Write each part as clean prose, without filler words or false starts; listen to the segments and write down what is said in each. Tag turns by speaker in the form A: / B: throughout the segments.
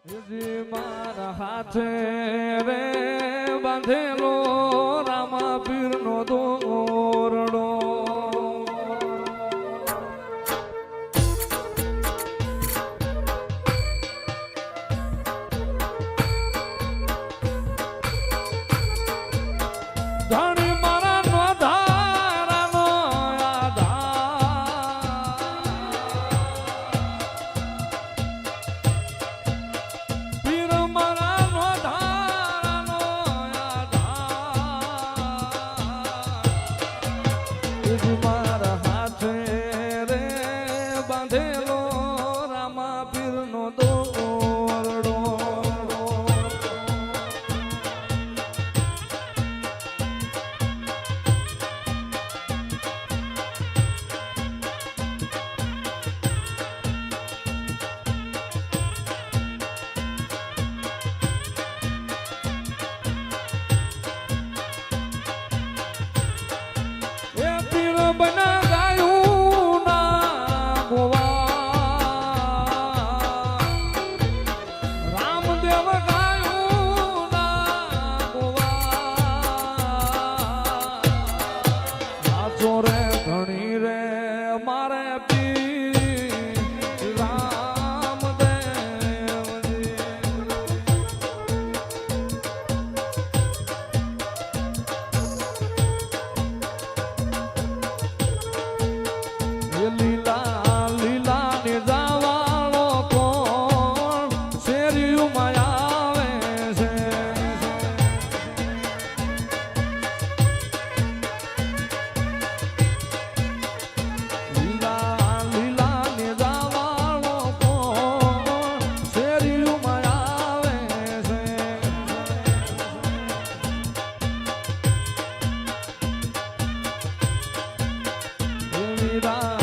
A: મારા હાથે રે બાંધેલો રામા પીરનો દોરડો ધણી મારા નો ધારાનો પીર મારા નો ધારાનો મારા હાથે રે બાંધેલો રામા પીરનો દોરડો બના ગાયું ના ગોવા રામદેવ ગાયું ના ગોવા ચોરે ધણી રે મારે પી રામદેવજી લીલા લીલા ને જાવાળો કોણ શેરીયું માં આવે છે લીલા લીલા ને જાવાળો કોણ શેરીયું માં આવે છે લીલા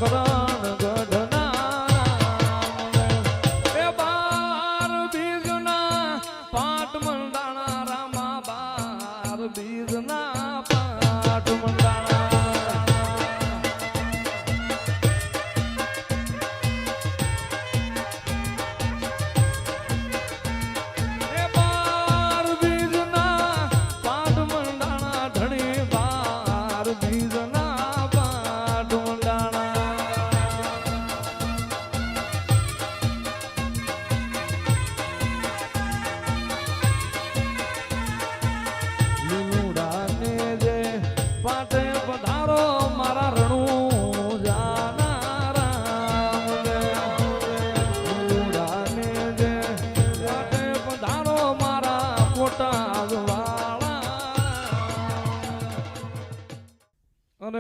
A: કરણ ગઢના એ બાર બીજના પાટ મંડાણા રામા બાર બીજના પાટ મંડાણા એ બાર બીજના પાટ મંડાણા ધણી બાર બીજના પાટ મંડાણા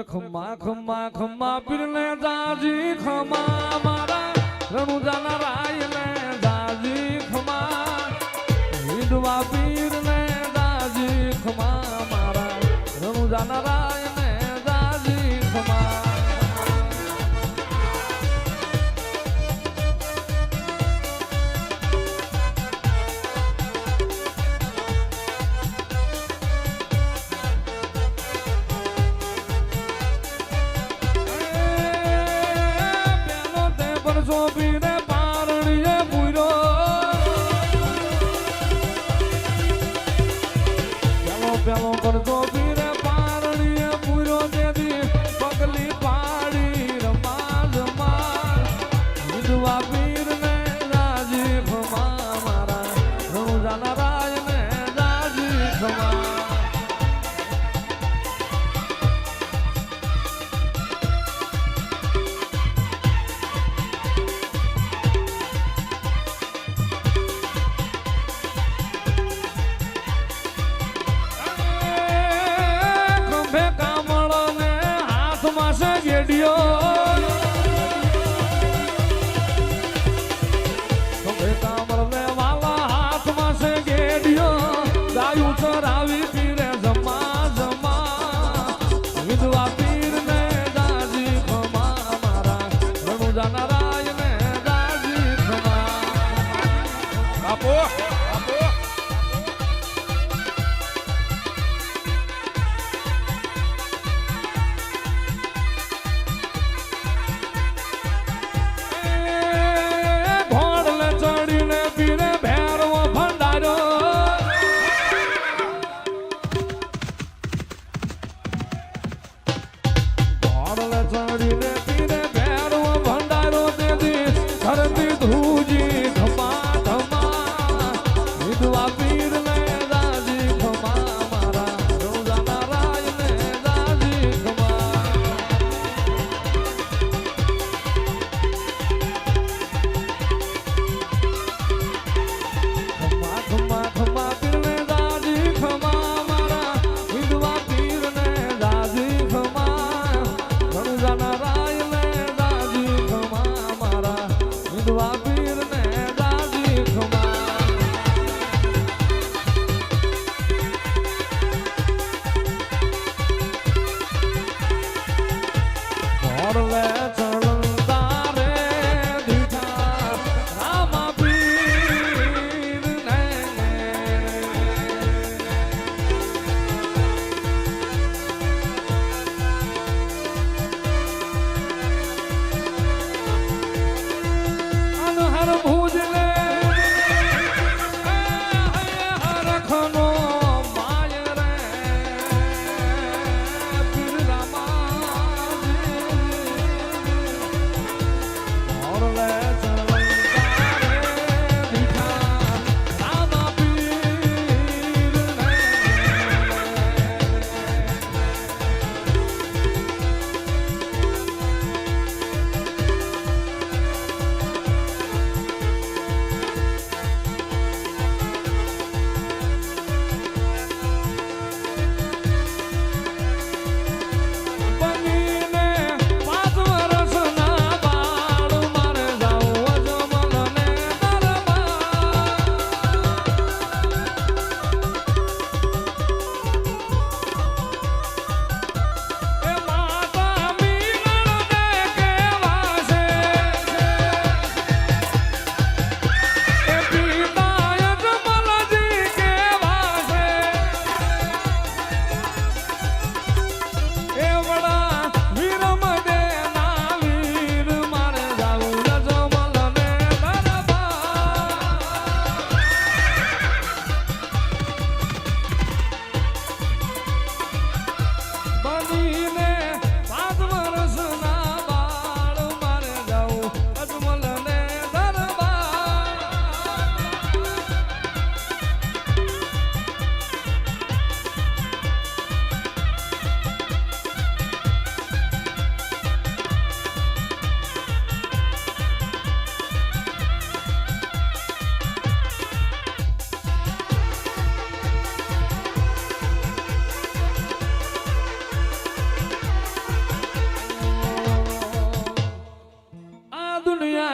A: ખમ્મા ખમ્મા ખમ્મા પીરને જાજી ખમા મારા રણુજાના રાયને જાજી ખમા હિંદવા પીરને જાજી ખમા મારા રણુજાના રાયને જાજી ખમા પેલો કરતો પીરે પારણીએ પૂરો દેદી પગલી પાડી રમા રમા વિધવા પીર ને રાજી ખમા મારા રણુજાના રાય ને રાજી ખમા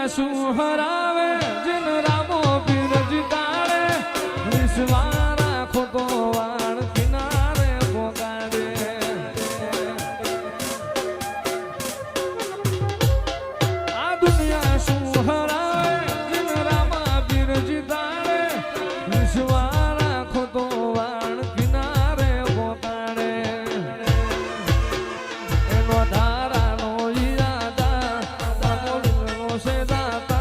A: શું હરાવે જીન રામો પીર જીતાડે વિશ્વા રાખો તો વાળ કિનારે પોગાડે આ દુનિયા શું હરાવે જીન રામા પીર જીતાડે વિશ્વા રાખો તો વાળ કિનારે પોગાડે એનો ધારાનો ઈરાદા દાતા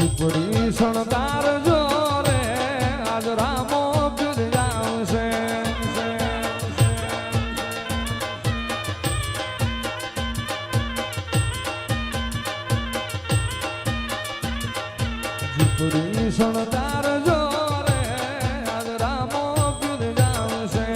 A: ઝૂંપડી શણગાર જો રે આજ રામો પીર આવશે ઝૂંપડી શણગાર જો રે આજ રામો પીર આવશે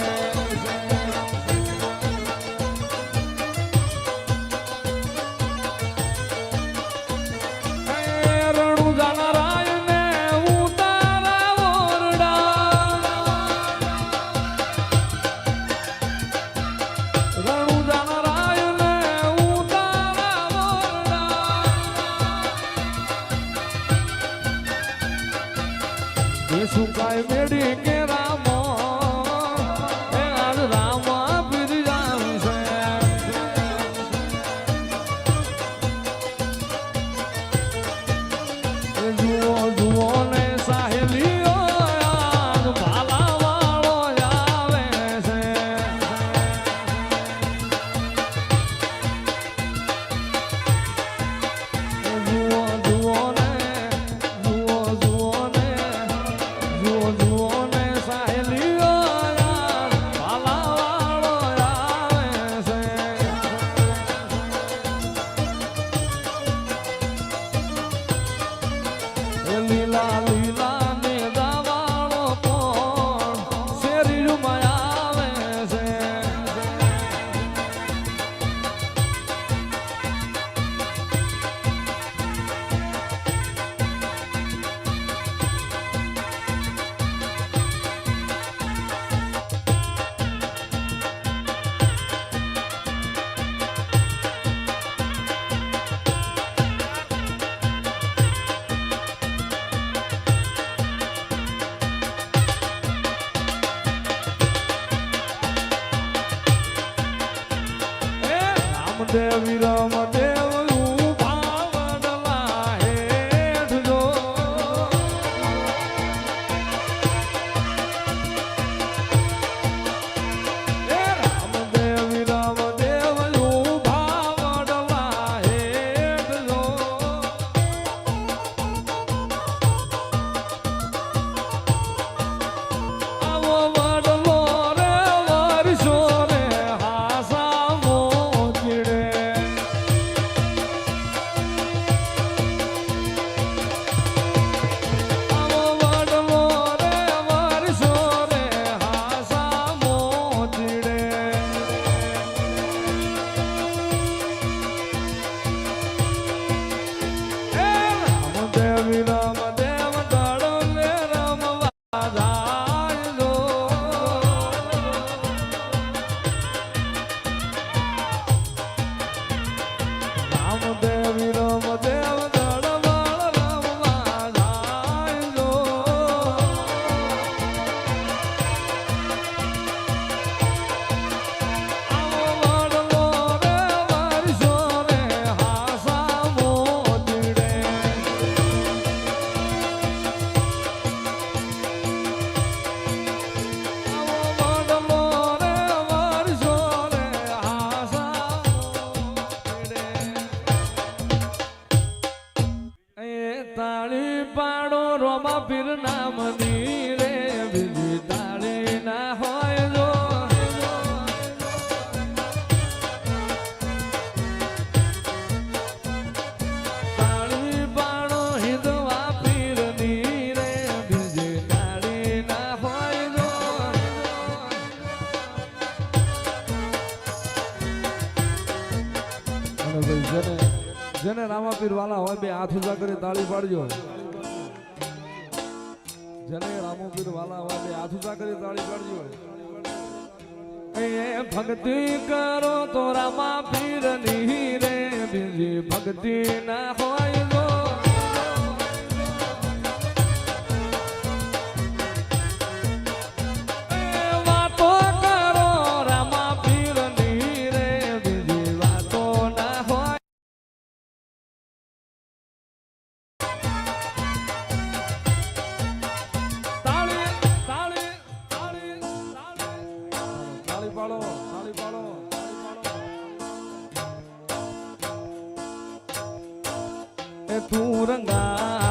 A: સુકાય મેડી કે રામો એ આજ રામા પીર આવશે જુઓ જુઓ ને સાહેલીઓ આજ ભાલા વાળો આવે છે જુઓ જુઓ ને જુઓ જુઓ ને જુઓ ને સાહેલીઓ યાર ભાલા વાળો આવે છે એ લીલા લીલા ને દાવાળો કોણ શેરીમાં આવે છે રામદેવી રામદેવ ઉભા વડલા હેઠ જો રામદેવી રામદેવ ઉભા વડલા હેઠ જો આવો વડલો રે વર્ષો રે હાસા મોચડે આવો વડલો રે વર્ષો રે હાસા મોચડે રામદેવી રામદેવ દડલે રમવા જાય જો રામદેવી રામદેવ દડવાળ રમવા જાય જો આવો વડલો રે વર્ષો રે હાસા મોચડે આવો વડલો રે વર્ષો રે હાસા મોચડે એ તાળી પાડો રોમા પીર નામની રે બીજી તાળી ના હોય જો તાળી પાડો હિંદવા પીરની રે બીજી તાળી ના હોય જો અને ભાઈ જેને રામાપીર વાલા હોય બે હાથ ઊંચા કરી તાળી પાડજો જેને રામાપીર વાલા હોય બે હાથ ઊંચા કરી તાળી પાડજો એ ભક્તિ કરો તો રામાપીર ની રે બીજી ભક્તિ ના હોય જો એ વાતો કરો રામાપીર ની રે બીજી વાતો ના હોય તાળી તાળી તાળી તાળી પાડો તાળી પાડો એ તું રંગા